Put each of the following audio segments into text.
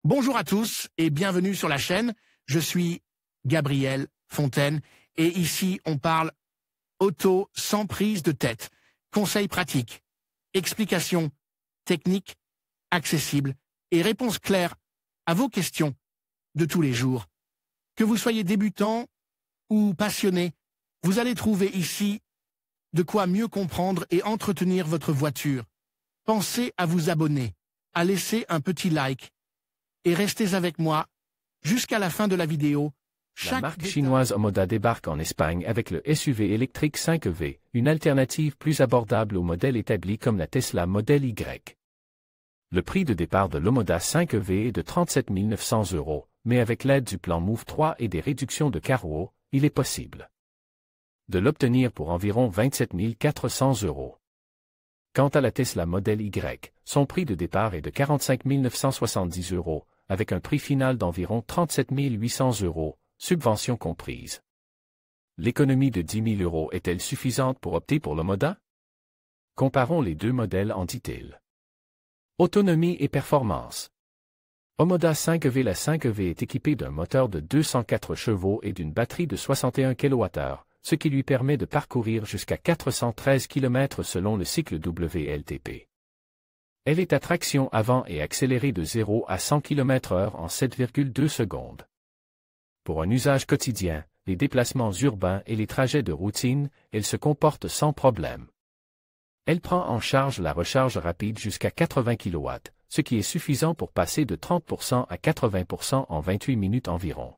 Bonjour à tous et bienvenue sur la chaîne. Je suis Gabriel Fontaine et ici on parle auto sans prise de tête. Conseils pratiques, explications techniques, accessibles et réponses claires à vos questions de tous les jours. Que vous soyez débutant ou passionné, vous allez trouver ici de quoi mieux comprendre et entretenir votre voiture. Pensez à vous abonner, à laisser un petit like et restez avec moi jusqu'à la fin de la vidéo. La marque chinoise Omoda débarque en Espagne avec le SUV électrique 5EV, une alternative plus abordable au modèle établi comme la Tesla Model Y. Le prix de départ de l'Omoda 5EV est de 37 900 €, mais avec l'aide du plan Move 3 et des réductions de carreaux, il est possible de l'obtenir pour environ 27 400 €. Quant à la Tesla Model Y, son prix de départ est de 45 970 €, avec un prix final d'environ 37 800 €, subventions comprises. L'économie de 10 000 € est-elle suffisante pour opter pour l'Omoda? Comparons les deux modèles en détail. Autonomie et performance. Omoda 5EV. La 5EV est équipée d'un moteur de 204 chevaux et d'une batterie de 61 kWh, ce qui lui permet de parcourir jusqu'à 413 km selon le cycle WLTP. Elle est à traction avant et accélérée de 0 à 100 km/h en 7,2 secondes. Pour un usage quotidien, les déplacements urbains et les trajets de routine, elle se comporte sans problème. Elle prend en charge la recharge rapide jusqu'à 80 kW, ce qui est suffisant pour passer de 30% à 80% en 28 minutes environ.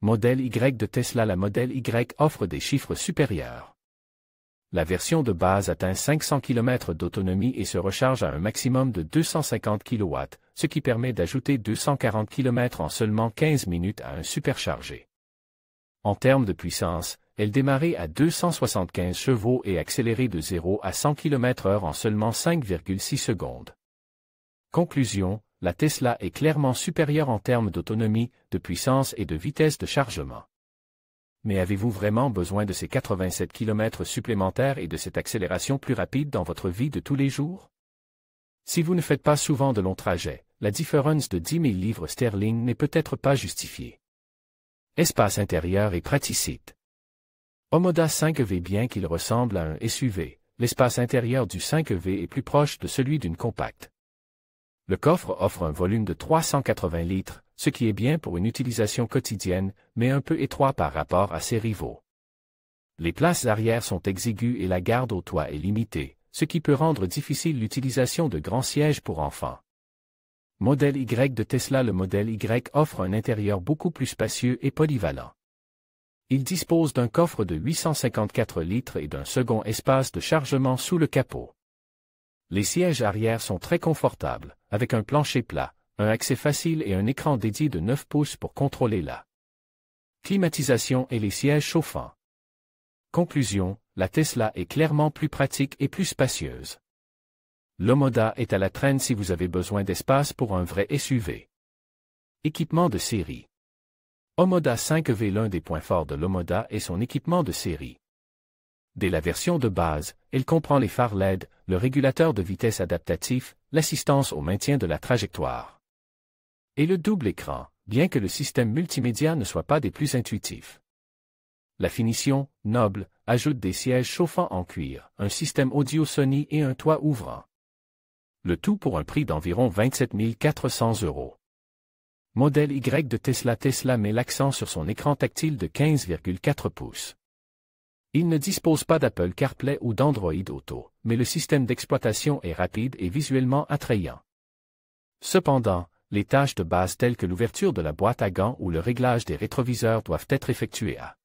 Modèle Y de Tesla. La Model Y offre des chiffres supérieurs. La version de base atteint 500 km d'autonomie et se recharge à un maximum de 250 kW, ce qui permet d'ajouter 240 km en seulement 15 minutes à un superchargé. En termes de puissance, elle démarrait à 275 chevaux et accélérait de 0 à 100 km/h en seulement 5,6 secondes. Conclusion, la Tesla est clairement supérieure en termes d'autonomie, de puissance et de vitesse de chargement. Mais avez-vous vraiment besoin de ces 87 km supplémentaires et de cette accélération plus rapide dans votre vie de tous les jours? Si vous ne faites pas souvent de longs trajets, la différence de 10 000 livres sterling n'est peut-être pas justifiée. Espace intérieur et praticité. Omoda 5EV. Bien qu'il ressemble à un SUV, l'espace intérieur du 5EV est plus proche de celui d'une compacte. Le coffre offre un volume de 380 litres, ce qui est bien pour une utilisation quotidienne, mais un peu étroit par rapport à ses rivaux. Les places arrière sont exiguës et la garde au toit est limitée, ce qui peut rendre difficile l'utilisation de grands sièges pour enfants. Modèle Y de Tesla. Le modèle Y offre un intérieur beaucoup plus spacieux et polyvalent. Il dispose d'un coffre de 854 litres et d'un second espace de chargement sous le capot. Les sièges arrière sont très confortables, avec un plancher plat, un accès facile et un écran dédié de 9 pouces pour contrôler la climatisation et les sièges chauffants. Conclusion, la Tesla est clairement plus pratique et plus spacieuse. L'Omoda est à la traîne si vous avez besoin d'espace pour un vrai SUV. Équipement de série. Omoda 5EV. L'un des points forts de l'Omoda est son équipement de série. Dès la version de base, elle comprend les phares LED, le régulateur de vitesse adaptatif, l'assistance au maintien de la trajectoire et le double écran, bien que le système multimédia ne soit pas des plus intuitifs. La finition, noble, ajoute des sièges chauffants en cuir, un système audio Sony et un toit ouvrant. Le tout pour un prix d'environ 27 400 €. Modèle Y de Tesla. Tesla met l'accent sur son écran tactile de 15,4 pouces. Il ne dispose pas d'Apple CarPlay ou d'Android Auto, mais le système d'exploitation est rapide et visuellement attrayant. Cependant, les tâches de base telles que l'ouverture de la boîte à gants ou le réglage des rétroviseurs doivent être effectuées à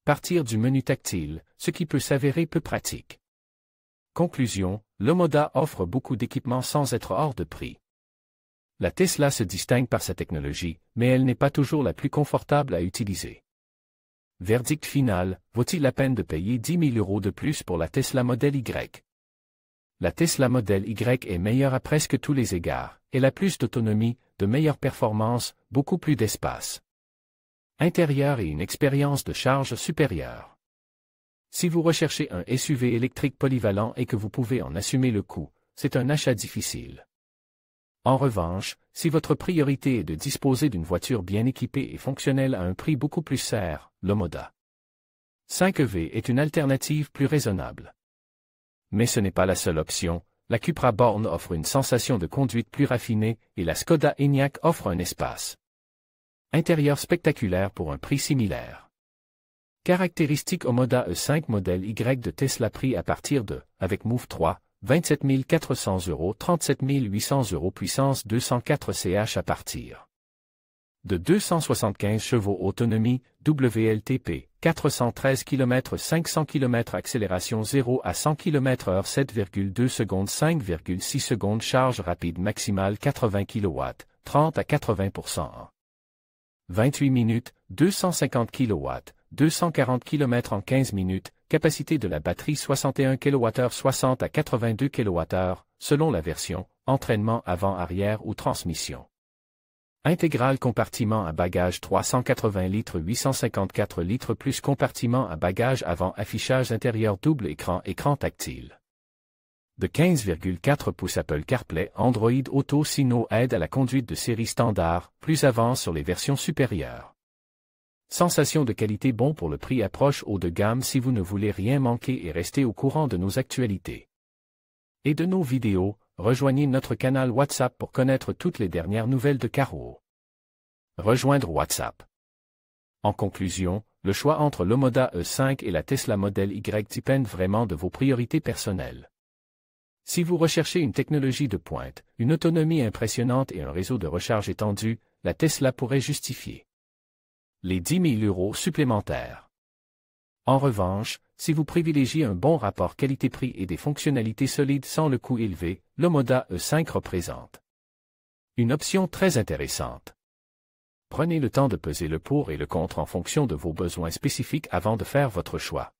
partir du menu tactile, ce qui peut s'avérer peu pratique. Conclusion, l'Omoda offre beaucoup d'équipements sans être hors de prix. La Tesla se distingue par sa technologie, mais elle n'est pas toujours la plus confortable à utiliser. Verdict final, vaut-il la peine de payer 10 000 € de plus pour la Tesla Model Y? La Tesla Model Y est meilleure à presque tous les égards, elle a plus d'autonomie, de meilleures performances, beaucoup plus d'espace intérieur et une expérience de charge supérieure. Si vous recherchez un SUV électrique polyvalent et que vous pouvez en assumer le coût, c'est un achat difficile. En revanche, si votre priorité est de disposer d'une voiture bien équipée et fonctionnelle à un prix beaucoup plus serre, l'Omoda 5EV est une alternative plus raisonnable. Mais ce n'est pas la seule option. La Cupra Born offre une sensation de conduite plus raffinée et la Skoda Enyaq offre un espace intérieur spectaculaire pour un prix similaire. Caractéristiques Omoda E5 modèle Y de Tesla prix à partir de, avec Move 3, 27 400 €, 37 800 € puissance 204 ch à partir de 275 chevaux autonomie, WLTP, 413 km 500 km accélération 0 à 100 km/h 7,2 secondes 5,6 secondes charge rapide maximale 80 kW, 30 à 80% en 28 minutes, 250 kW, 240 km en 15 minutes, capacité de la batterie 61 kWh 60 à 82 kWh, selon la version, entraînement avant-arrière ou transmission. Intégral compartiment à bagages 380 litres 854 litres plus compartiment à bagages avant affichage intérieur double écran tactile. De 15,4 pouces Apple CarPlay Android Auto Sino aide à la conduite de série standard, plus avant sur les versions supérieures. Sensation de qualité bon pour le prix approche haut de gamme si vous ne voulez rien manquer et rester au courant de nos actualités. Et de nos vidéos, rejoignez notre canal WhatsApp pour connaître toutes les dernières nouvelles de Carwow. Rejoindre WhatsApp. En conclusion, le choix entre l'Omoda E5 et la Tesla Model Y dépend vraiment de vos priorités personnelles. Si vous recherchez une technologie de pointe, une autonomie impressionnante et un réseau de recharge étendu, la Tesla pourrait justifier les 10 000 € supplémentaires. En revanche, si vous privilégiez un bon rapport qualité-prix et des fonctionnalités solides sans le coût élevé, l'Omoda E5 représente une option très intéressante. Prenez le temps de peser le pour et le contre en fonction de vos besoins spécifiques avant de faire votre choix.